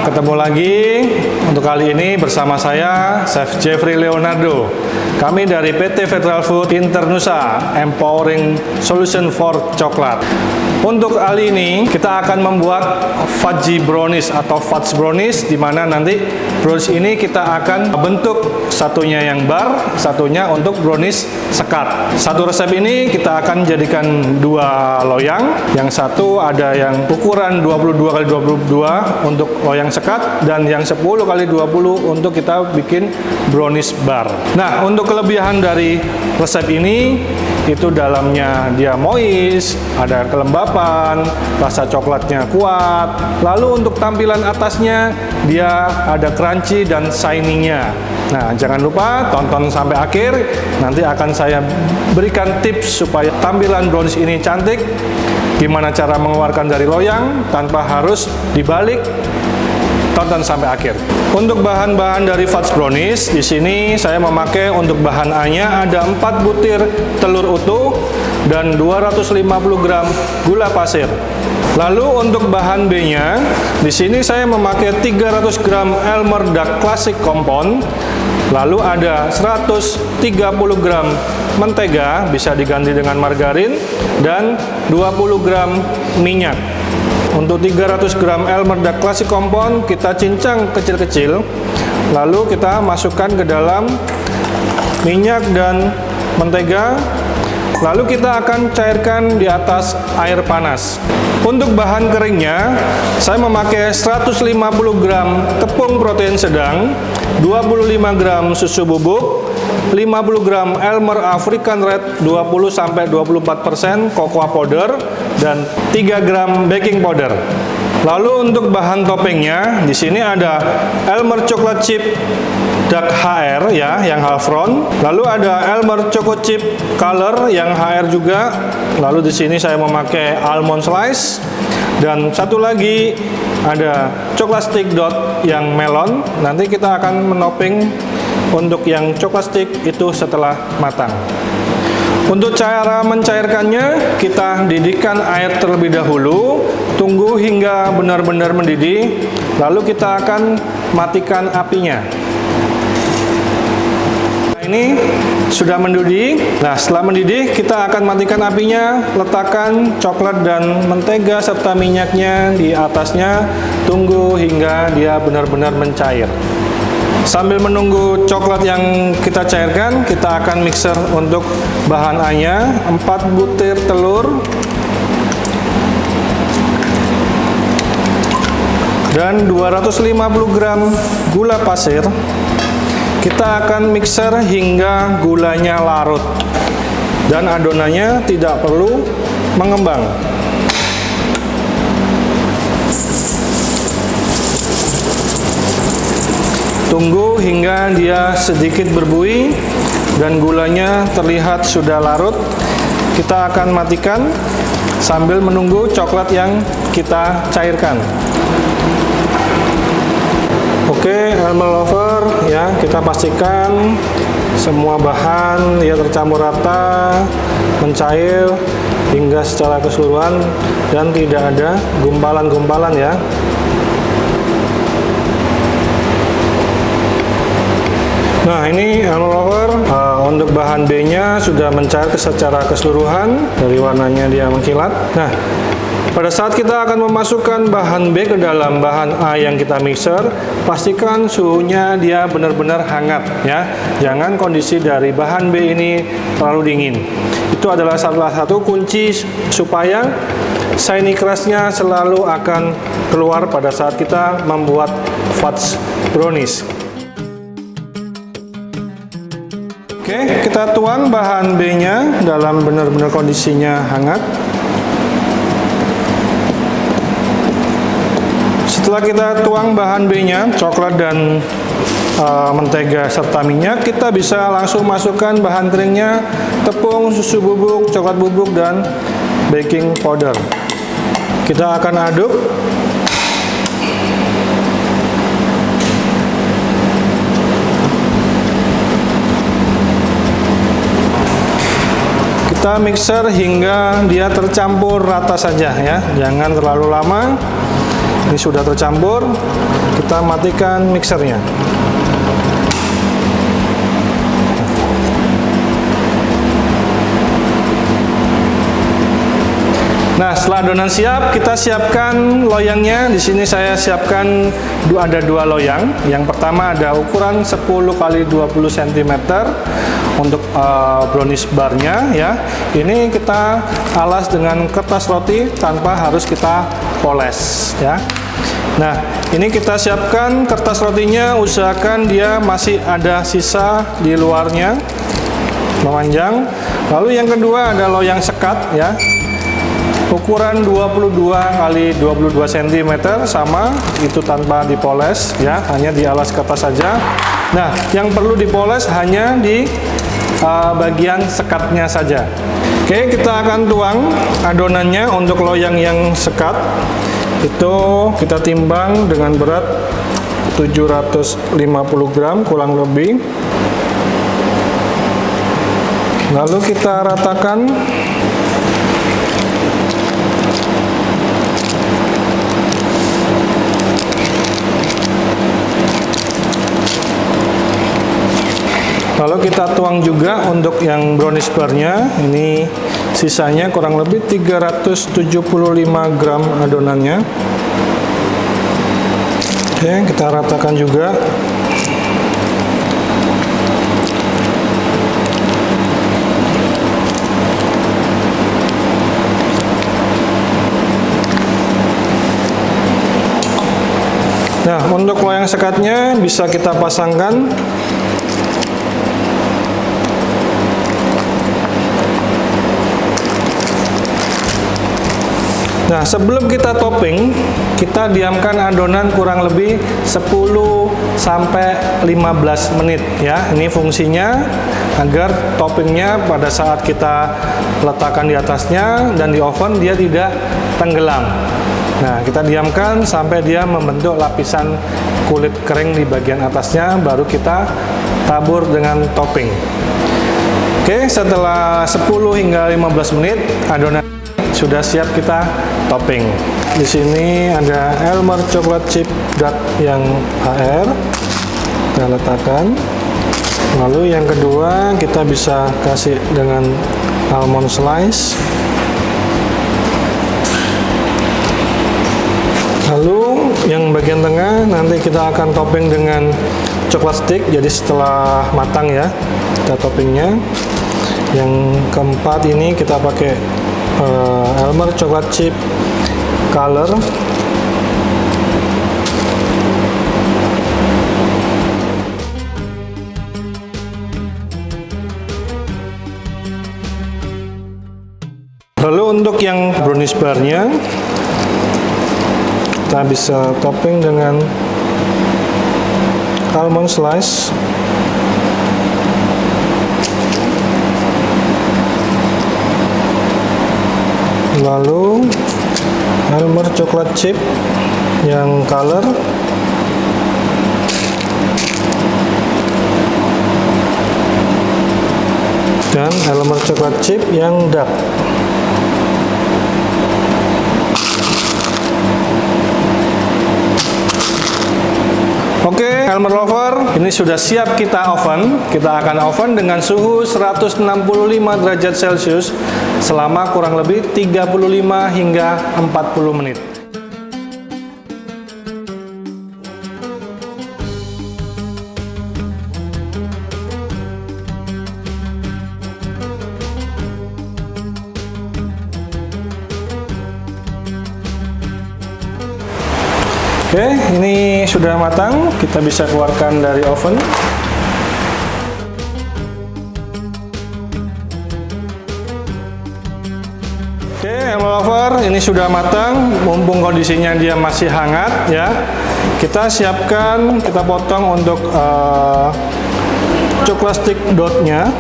Ketemu lagi untuk kali ini bersama saya Chef Jeffrey Leonardo. Kami dari PT Federal Food Internusa, Empowering Solution for Coklat. Untuk kali ini kita akan membuat fudgy brownies atau fudge brownies, di mana nanti brownies ini kita akan bentuk satunya yang bar, satunya untuk brownies sekat. Satu resep ini kita akan jadikan dua loyang. Yang satu ada yang ukuran 22x22 untuk loyang sekat, dan yang 10x20 untuk kita bikin brownies bar. Nah, untuk kelebihan dari resep ini, itu dalamnya dia moist, ada kelembapan, rasa coklatnya kuat. Lalu untuk tampilan atasnya dia ada crunchy dan shiny-nya. Nah, jangan lupa tonton sampai akhir. Nanti akan saya berikan tips supaya tampilan brownies ini cantik. Gimana cara mengeluarkan dari loyang tanpa harus dibalik. Tonton sampai akhir. Untuk bahan-bahan dari fudge brownies, di sini saya memakai untuk bahan A-nya ada 4 butir telur utuh dan 250 gram gula pasir. Lalu untuk bahan B-nya, di sini saya memakai 300 gram Elmer Dark Classic Compound. Lalu ada 130 gram mentega, bisa diganti dengan margarin, dan 20 gram minyak. Untuk 300 gram Elmer Dark Classic Compound kita cincang kecil-kecil, lalu kita masukkan ke dalam minyak dan mentega, lalu kita akan cairkan di atas air panas. Untuk bahan keringnya, saya memakai 150 gram tepung protein sedang, 25 gram susu bubuk, 50 gram Elmer African Red 20-24% cocoa powder, dan 3 gram baking powder. Lalu untuk bahan toppingnya, di sini ada Elmer Chocolate Chip Dark HR ya, yang half round. Lalu ada Elmer Choco Chip Color yang HR juga. Lalu di sini saya memakai almond slice, dan satu lagi ada coklat stick dot yang melon. Nanti kita akan menopping untuk yang coklat stick itu setelah matang. Untuk cara mencairkannya, kita didihkan air terlebih dahulu, tunggu hingga benar-benar mendidih, lalu kita akan matikan apinya. Nah, ini sudah mendidih. Nah, setelah mendidih, kita akan matikan apinya, letakkan coklat dan mentega serta minyaknya di atasnya, tunggu hingga dia benar-benar mencair. Sambil menunggu coklat yang kita cairkan, kita akan mixer untuk bahan A-nya, 4 butir telur dan 250 gram gula pasir. Kita akan mixer hingga gulanya larut dan adonannya tidak perlu mengembang. Tunggu hingga dia sedikit berbuih dan gulanya terlihat sudah larut. Kita akan matikan sambil menunggu coklat yang kita cairkan. Oke, Elmer lover ya, kita pastikan semua bahan ya tercampur rata, mencair hingga secara keseluruhan dan tidak ada gumpalan-gumpalan ya. Nah, ini Elmer lover, untuk bahan B-nya sudah mencair secara keseluruhan, dari warnanya dia mengkilat. Nah, pada saat kita akan memasukkan bahan B ke dalam bahan A yang kita mixer, pastikan suhunya dia benar-benar hangat ya. Jangan kondisi dari bahan B ini terlalu dingin. Itu adalah salah satu kunci supaya shiny crust-nya selalu akan keluar pada saat kita membuat fudge brownies. Oke, kita tuang bahan B-nya dalam benar-benar kondisinya hangat. Setelah kita tuang bahan B-nya, coklat dan mentega serta minyak, kita bisa langsung masukkan bahan keringnya, tepung, susu bubuk, coklat bubuk, dan baking powder. Kita akan aduk Kita mixer hingga dia tercampur rata saja ya, jangan terlalu lama. Ini sudah tercampur, kita matikan mixernya. Nah, setelah adonan siap, kita siapkan loyangnya. Di sini saya siapkan ada 2 loyang. Yang pertama ada ukuran 10 x 20 cm untuk brownies barnya ya. Ini kita alas dengan kertas roti tanpa harus kita poles ya. Nah, ini kita siapkan kertas rotinya, usahakan dia masih ada sisa di luarnya, memanjang. Lalu yang kedua ada loyang sekat ya. Ukuran 22 x 22 cm sama, itu tanpa dipoles ya, hanya dialas kertas saja. Nah, yang perlu dipoles hanya di bagian sekatnya saja. Oke, kita akan tuang adonannya. Untuk loyang yang sekat itu kita timbang dengan berat 750 gram kurang lebih. Lalu kita ratakan. Lalu kita tuang juga untuk yang brownies barnya. Ini sisanya kurang lebih 375 gram adonannya. Oke, kita ratakan juga. Nah, untuk loyang sekatnya bisa kita pasangkan. Nah, sebelum kita topping, kita diamkan adonan kurang lebih 10 sampai 15 menit ya. Ini fungsinya agar toppingnya pada saat kita letakkan di atasnya dan di oven dia tidak tenggelam. Nah, kita diamkan sampai dia membentuk lapisan kulit kering di bagian atasnya, baru kita tabur dengan topping. Oke, setelah 10 hingga 15 menit adonan sudah siap kita topping. Di sini ada Elmer Chocolate Chip Dark yang HR. Kita letakkan. Lalu yang kedua kita bisa kasih dengan almond slice. Lalu yang bagian tengah nanti kita akan topping dengan coklat stick. Jadi setelah matang ya, kita toppingnya. Yang keempat ini kita pakai Elmer Chocolate Chip Color. Lalu untuk yang brownies barnya kita bisa topping dengan almond slice. Lalu Elmer Chocolate Chip yang color. Dan Elmer Chocolate Chip yang dark. Oke, Elmer Lover, ini sudah siap kita oven. Kita akan oven dengan suhu 165 derajat Celcius selama kurang lebih 35 hingga 40 menit. Oke, ini sudah matang, kita bisa keluarkan dari oven. Oke, Elmer Lover, ini sudah matang, mumpung kondisinya dia masih hangat ya. Kita siapkan, kita potong untuk coklat stick dotnya.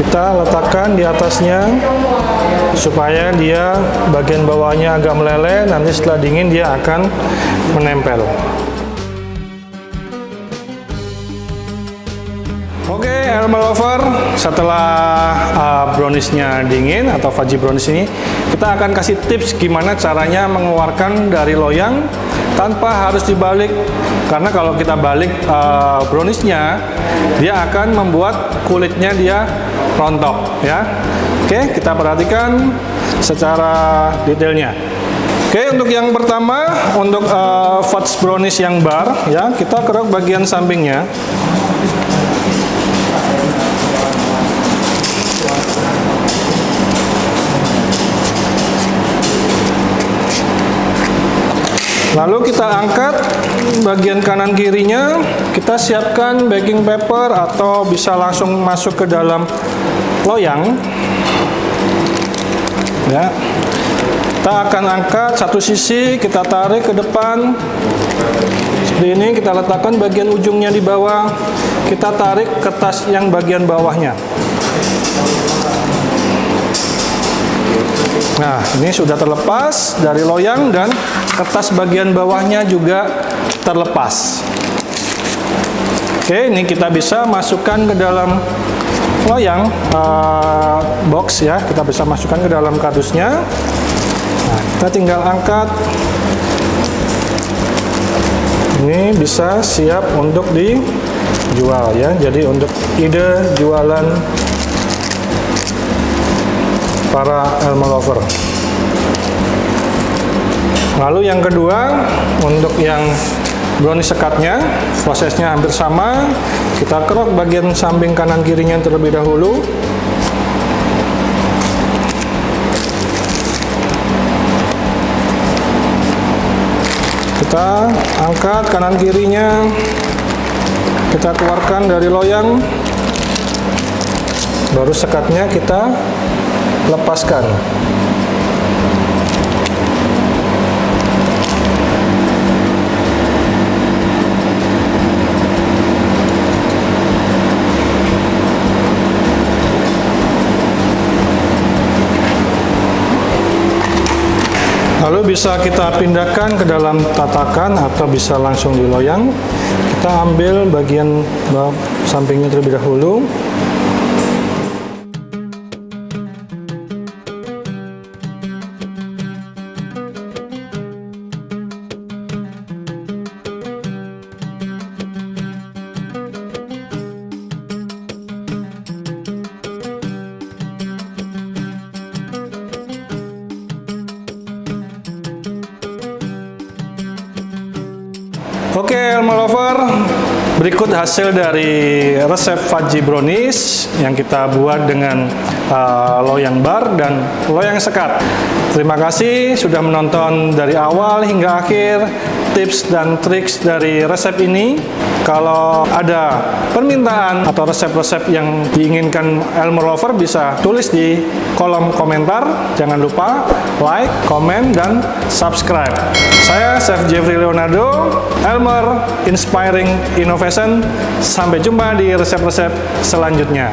Kita letakkan di atasnya supaya dia bagian bawahnya agak meleleh, nanti setelah dingin dia akan menempel. Oke, Elmer Lover, setelah browniesnya dingin atau fudgy brownies ini, kita akan kasih tips gimana caranya mengeluarkan dari loyang tanpa harus dibalik. Karena kalau kita balik browniesnya, dia akan membuat kulitnya dia rontok, ya. Oke, kita perhatikan secara detailnya. Oke, untuk yang pertama, untuk fudge brownies yang bar, ya, kita kerok bagian sampingnya. Lalu kita angkat bagian kanan kirinya, kita siapkan baking paper atau bisa langsung masuk ke dalam loyang. Ya. Kita akan angkat satu sisi, kita tarik ke depan. Seperti ini, kita letakkan bagian ujungnya di bawah. Kita tarik ke tas yang bagian bawahnya. Nah, ini sudah terlepas dari loyang dan kertas bagian bawahnya juga terlepas. Oke, ini kita bisa masukkan ke dalam loyang box, ya. Kita bisa masukkan ke dalam kardusnya. Nah, kita tinggal angkat. Ini bisa siap untuk dijual, ya. Jadi untuk ide jualan para Elmer Lover. Lalu yang kedua, untuk yang brownie sekatnya, prosesnya hampir sama. Kita kerok bagian samping kanan kirinya terlebih dahulu. Kita angkat kanan kirinya, kita keluarkan dari loyang, baru sekatnya kita lepaskan. Lalu bisa kita pindahkan ke dalam tatakan atau bisa langsung di loyang. Kita ambil bagian sampingnya terlebih dahulu. Oke, Elmer Lover, berikut hasil dari resep fudgy brownies yang kita buat dengan loyang bar dan loyang sekat. Terima kasih sudah menonton dari awal hingga akhir tips dan triks dari resep ini. Kalau ada permintaan atau resep-resep yang diinginkan Elmer Lover, bisa tulis di kolom komentar. Jangan lupa like, komen, dan subscribe. Saya Chef Jeffrey Leonardo, Elmer Inspiring Innovation. Sampai jumpa di resep-resep selanjutnya.